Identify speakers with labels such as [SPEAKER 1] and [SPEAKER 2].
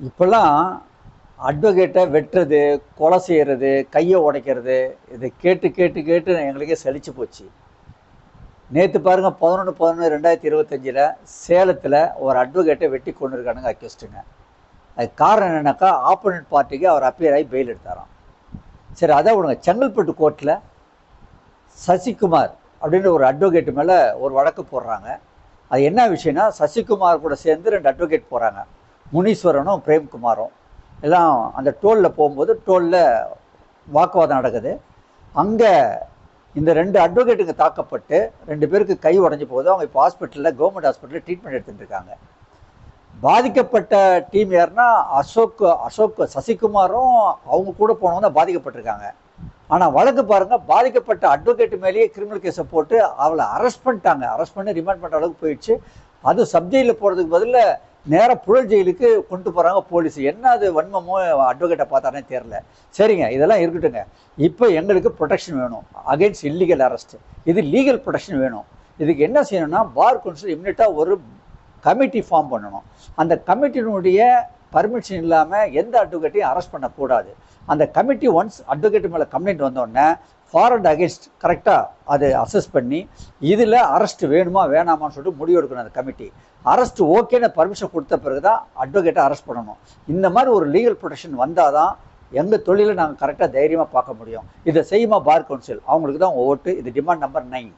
[SPEAKER 1] இப்போல்லாம் அட்வொகேட்டை வெட்டுறது, கொலை செய்கிறது, கையை உடைக்கிறது, இதை கேட்டு கேட்டு கேட்டு எங்களுக்கே சலிச்சு போச்சு. நேற்று பாருங்கள் 11/11/2025 சேலத்தில் ஒரு அட்வொகேட்டை வெட்டி கொண்டு இருக்கானுங்க அக்யூஸ்டுங்க. அது காரணம் என்னன்னாக்கா ஆப்போனன்ட் பார்ட்டிக்கு அவர் அப்பியர் ஆகி பெயில் எடுத்தாராம். சரி, அதை விடுங்க. செங்கல்பட்டு கோர்ட்டில் சசிகுமார் அப்படின்னு ஒரு அட்வொகேட்டு மேலே ஒரு வழக்கு போடுறாங்க. அது என்ன விஷயம்னா, சசிகுமார் கூட சேர்ந்து 2 அட்வொகேட் போகிறாங்க. முனீஸ்வரனும் பிரேம்குமாரும் எல்லாம் அந்த டோலில் போகும்போது டோலில் வாக்குவாதம் நடக்குது. அங்கே இந்த 2 அட்வொகேட்டுங்க தாக்கப்பட்டு 2 பேருக்கு கை உடஞ்சி போகுது. அவங்க இப்போ ஹாஸ்பிட்டலில், கவர்மெண்ட் ஹாஸ்பிட்டலில் ட்ரீட்மெண்ட் எடுத்துகிட்டு இருக்காங்க. பாதிக்கப்பட்ட டீம் யாருன்னா அசோக் சசிகுமாரும் அவங்க கூட போனவங்க தான் பாதிக்கப்பட்டிருக்காங்க. ஆனால் வழக்கு பாருங்கள், பாதிக்கப்பட்ட அட்வொகேட் மேலேயே கிரிமினல் கேஸை போட்டு அவளை அரெஸ்ட் பண்ணிட்டாங்க. அரெஸ்ட் பண்ணி ரிமாண்ட் பண்ணுற அளவுக்கு போயிடுச்சு. அது சப்ஜெயிலில் போகிறதுக்கு பதில் நேராக புழல் ஜெயிலுக்கு கொண்டு போகிறாங்க போலீஸ். என்ன அது வன்மமோ அட்வொகேட்டை பார்த்தானே தெரில. சரிங்க, இதெல்லாம் இருக்கட்டுங்க. இப்போ எங்களுக்கு ப்ரொடெக்ஷன் வேணும் அகெயின்ஸ்ட் இல்லீகல் அரெஸ்ட். இது லீகல் ப்ரொடெக்ஷன் வேணும். இதுக்கு என்ன செய்யணும்னா, பார் கவுன்சில் இம்மிடியட்டாக ஒரு கமிட்டி ஃபார்ம் பண்ணணும். அந்த கமிட்டியினுடைய பர்மிஷன் இல்லாமல் எந்த அட்வொகேட்டையும் அரெஸ்ட் பண்ணக்கூடாது. அந்த கமிட்டி ஒன்ஸ் அட்வொகேட் மேலே கம்ப்ளைண்ட் வந்தோடனே ஃபார் அண்ட் அகென்ஸ்ட் கரெக்டாக அது அசஸ் பண்ணி இதில் அரெஸ்ட் வேணுமா வேணாமான்னு சொல்லிட்டு முடிவு எடுக்கணும். அந்த கமிட்டி அரெஸ்ட் ஓகேன்னு பர்மிஷன் கொடுத்த பிறகு தான் அட்வொகேட்டை அரெஸ்ட் பண்ணணும். இந்த மாதிரி ஒரு லீகல் ப்ரொடெக்ஷன் வந்தால் தான் எங்கள் தொழிலை நாங்கள் கரெக்டாக தைரியமாக பார்க்க முடியும். இதை செய்யுமா பார் கவுன்சில், அவங்களுக்கு தான் ஓட்டு. இது டிமாண்ட் நம்பர் 9.